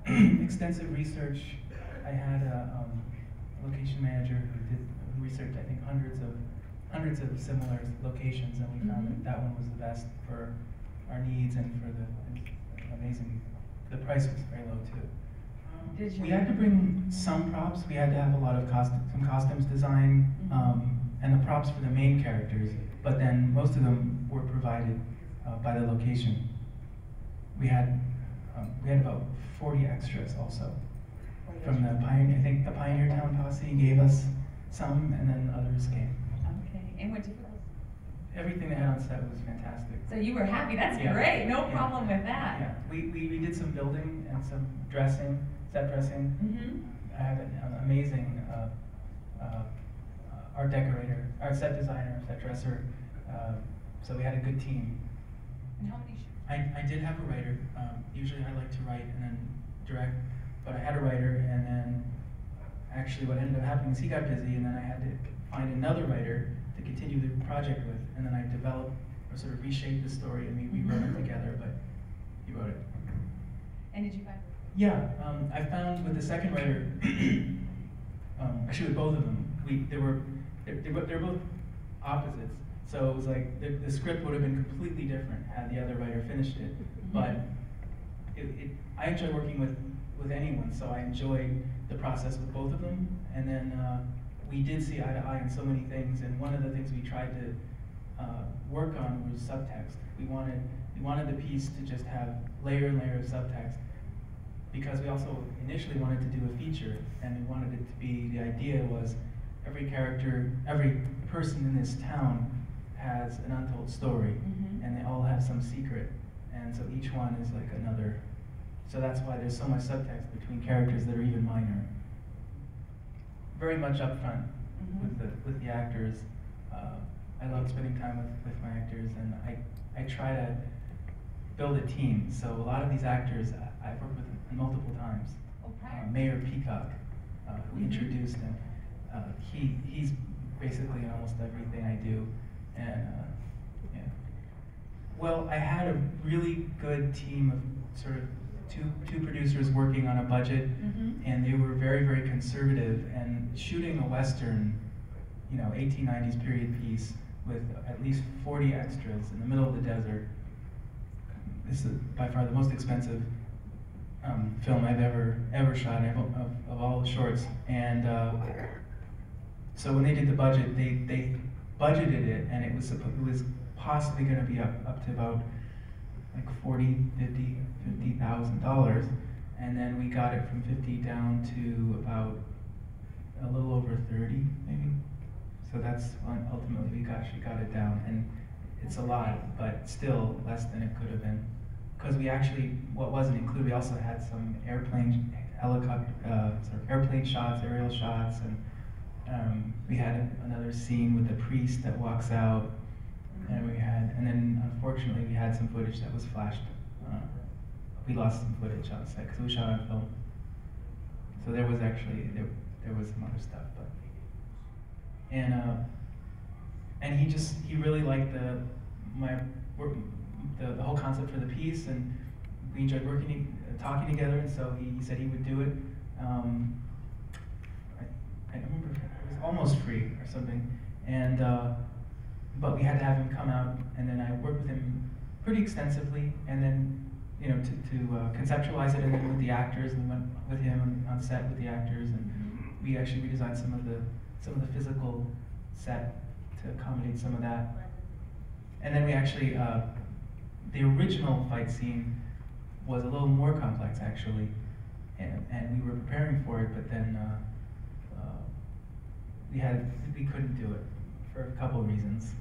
extensive research. I had a location manager who researched, I think, hundreds of similar locations, and we found that one was the best for our needs and for the amazing. The price was very low too. We had to bring some props. We had to have a lot of some costumes design and the props for the main characters, but then most of them were provided by the location. We had about 40 extras also from the Pioneer. I think the Pioneer Town Posse gave us some, and then others came. Okay, and what did everything they had on set was fantastic. So you were happy? That's great. No problem with that. Yeah, we did some building and some dressing, set dressing. I have an amazing art decorator, art set designer, set dresser. So we had a good team. And how many shoots? I did have a writer. Usually I like to write and then direct, but I had a writer, and then actually what ended up happening is he got busy, and then I had to find another writer to continue the project with, and then I developed or sort of reshaped the story, and we wrote it together, but he wrote it. And did you find? Yeah, I found with the second writer, actually with both of them, they're both opposites. So it was like the script would have been completely different had the other writer finished it. But I enjoy working with anyone, so I enjoyed the process with both of them. And then we did see eye to eye on so many things. And one of the things we tried to work on was subtext. We wanted the piece to just have layer and layer of subtext, because we also initially wanted to do a feature, and we wanted it to be, the idea was every character, every person in this town has an untold story, and they all have some secret, and so each one is like another. So that's why there's so much subtext between characters that are even minor. Very much up front with the actors. I love spending time with my actors, and I try to build a team. So a lot of these actors I've worked with multiple times. Mayor Peacock, who introduced him, he's basically in almost everything I do. And yeah. Well, I had a really good team of sort of two producers working on a budget, and they were very, very conservative, and shooting a Western, 1890s period piece with at least 40 extras in the middle of the desert. This is by far the most expensive film I've ever shot of all the shorts. And so when they did the budget, they budgeted it, and it was possibly going to be up to about like $50,000, and then we got it from 50 down to about a little over 30, maybe. So that's when ultimately we actually got it down, and it's a lot, but still less than it could have been. Because we actually, what wasn't included, we also had some airplane shots, aerial shots, and we had another scene with the priest that walks out, and then unfortunately we had some footage that was flashed. We lost some footage on set because we shot on film. So there was actually there was some other stuff, but and he really liked the whole concept for the piece, and we enjoyed talking together, and so he said he would do it. I don't remember, it was almost free or something, and but we had to have him come out, and then I worked with him pretty extensively, and then to conceptualize it, and then with the actors, and we went with him on set with the actors, and we actually redesigned some of the physical set to accommodate some of that, and then we actually the original fight scene was a little more complex actually, and we were preparing for it, but then we couldn't do it for a couple of reasons.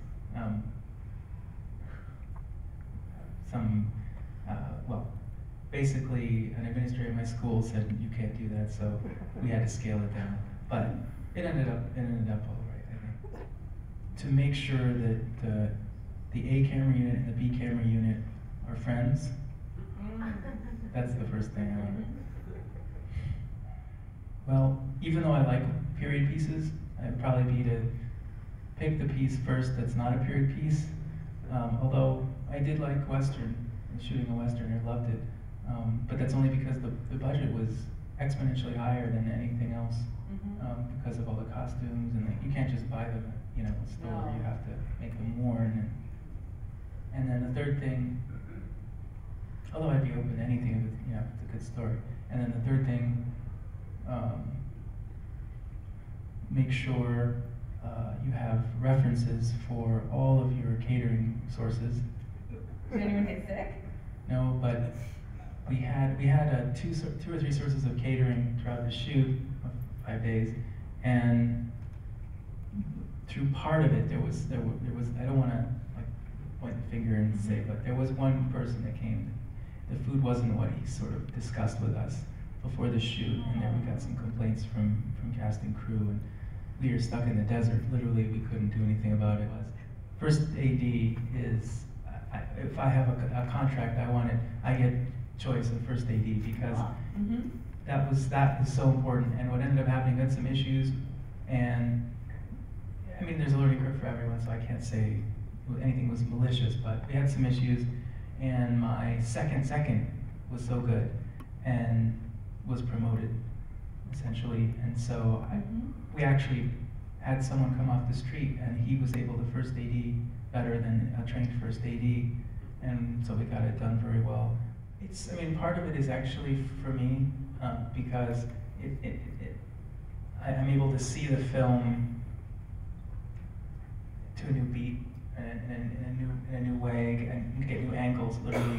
Well, basically an administrator at my school said you can't do that, so we had to scale it down. But it ended up all right, I think. To make sure that the A camera unit and the B camera unit are friends, that's the first thing I learned. Well, even though I like period pieces, I'd probably be to pick the piece first that's not a period piece. Although I did like Western, and shooting a Western, I loved it. But that's only because the budget was exponentially higher than anything else, because of all the costumes, and you can't just buy them at, a store. No. You have to make them worn. And then the third thing, although I'd be open to anything if it's a good story. And then the third thing, make sure you have references for all of your catering sources. Did anyone get sick? No, but we had two or three sources of catering throughout the shoot of 5 days, and through part of it there was I don't want to point the finger and say, but there was one person that came. The food wasn't what he sort of discussed with us before the shoot, and then we got some complaints from cast and crew, and we were stuck in the desert. Literally, we couldn't do anything about it. First AD is, if I have a contract, I get choice of first AD because that was so important. And what ended up happening, we had some issues, and I mean, there's a learning curve for everyone, so I can't say anything was malicious, but we had some issues, and my second was so good and was promoted essentially, and so we actually had someone come off the street, and he was able to first AD better than a trained first AD, and so we got it done very well. Part of it is actually for me, because I'm able to see the film to a new beat in a new way, and get new angles. Literally,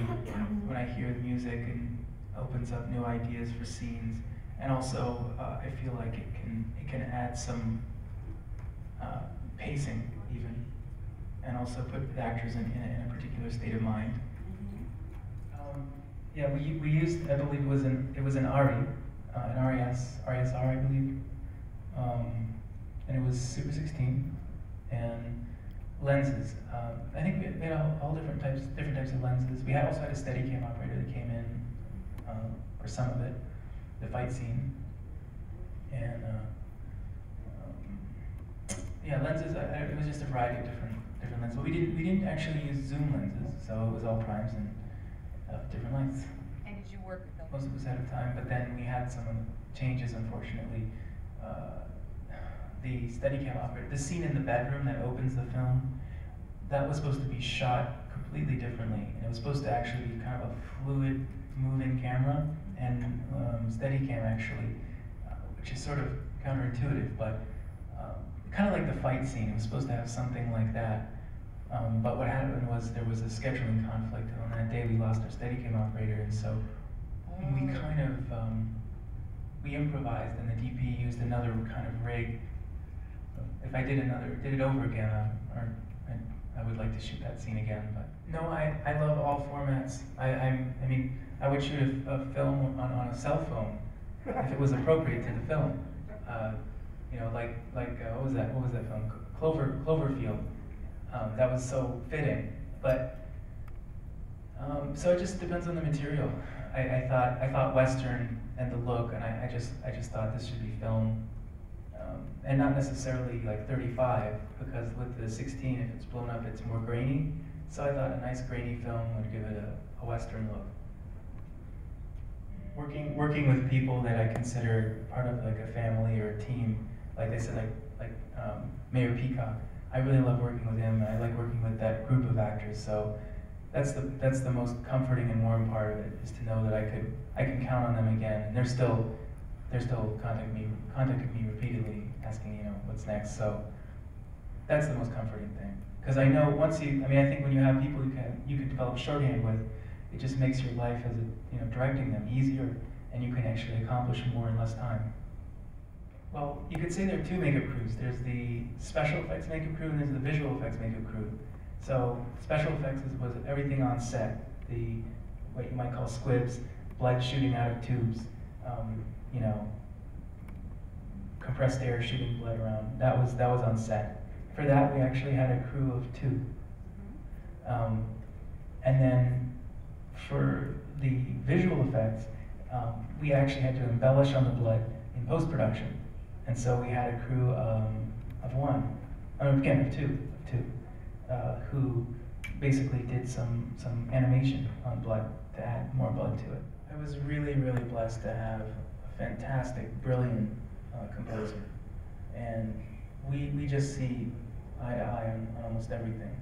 when I hear the music, and opens up new ideas for scenes, and also I feel like it can add some pacing even, and also put the actors in a particular state of mind. Yeah, we used, I believe it was an RE, an RESR, I believe, and it was Super 16, and lenses. I think we had all different types of lenses. We also had a Steadicam operator that came in for some of it, the fight scene, and yeah, lenses. It was just a variety of different lenses. But we didn't actually use zoom lenses, so it was all primes and different lengths. And did you work with them? Most of it was ahead of time, but then we had some changes, unfortunately. The Steadicam operator, the scene in the bedroom that opens the film, that was supposed to be shot completely differently. And it was supposed to actually be kind of a fluid, moving camera, and Steadicam actually, which is sort of counterintuitive, but kind of like the fight scene. It was supposed to have something like that. But what happened was there was a scheduling conflict. On that day, we lost our Steadicam operator, and so we kind of we improvised, and the DP used another kind of rig. If I did it over again, I would like to shoot that scene again. But no, I love all formats. I would shoot a film on a cell phone if it was appropriate to the film. What was that film? Cloverfield. That was so fitting. But so it just depends on the material. I thought Western and the look, and I just thought this should be film. And not necessarily like 35, because with the 16, if it's blown up, it's more grainy. So I thought a nice grainy film would give it a Western look. Working with people that I consider part of like a family or a team, like I said, like Mayor Peacock. I really love working with him, and I like working with that group of actors. So that's the most comforting and warm part of it, is to know that I can count on them again, and they're still contacting me repeatedly, asking what's next. So that's the most comforting thing, because I know I think when you have people you can develop shorthand with, it just makes your life as directing them easier, and you can actually accomplish more in less time. Well, you could say there are two makeup crews. There's the special effects makeup crew, and there's the visual effects makeup crew. So special effects was everything on set, what you might call squibs, blood shooting out of tubes, compressed air shooting blood around. That was on set. For that, we actually had a crew of 2. And then for the visual effects, we actually had to embellish on the blood in post-production. And so we had a crew of 2, who basically did some animation on blood to add more blood to it. I was really, really blessed to have a fantastic, brilliant composer. And we just see eye to eye on almost everything.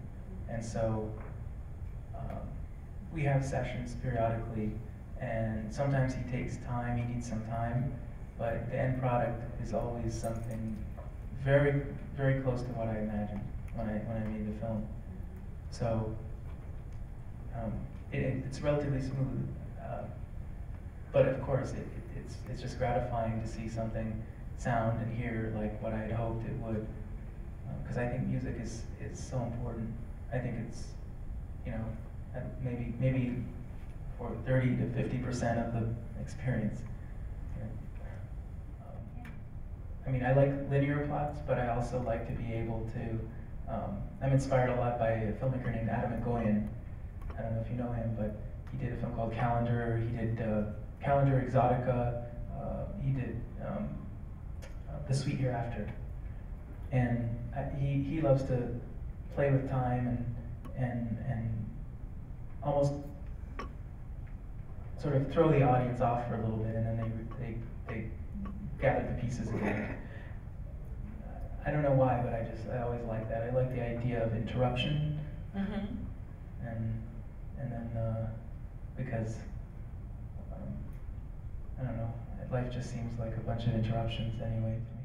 And so we have sessions periodically, and sometimes he takes time, he needs some time, but the end product is always something very, very close to what I imagined when I made the film. So it's relatively smooth, but of course it's just gratifying to see something sound and hear like what I had hoped it would, because I think music is so important. I think it's, you know, maybe for 30 to 50% of the experience. I mean, I like linear plots, but I also like to be able to, I'm inspired a lot by a filmmaker named Adam Egoyan. I don't know if you know him, but he did a film called Calendar, he did Calendar Exotica, he did The Sweet Hereafter. And he loves to play with time and almost sort of throw the audience off for a little bit, and then they gather the pieces again. I don't know why, but I always like that. I like the idea of interruption, and then because I don't know, life just seems like a bunch of interruptions anyway to me.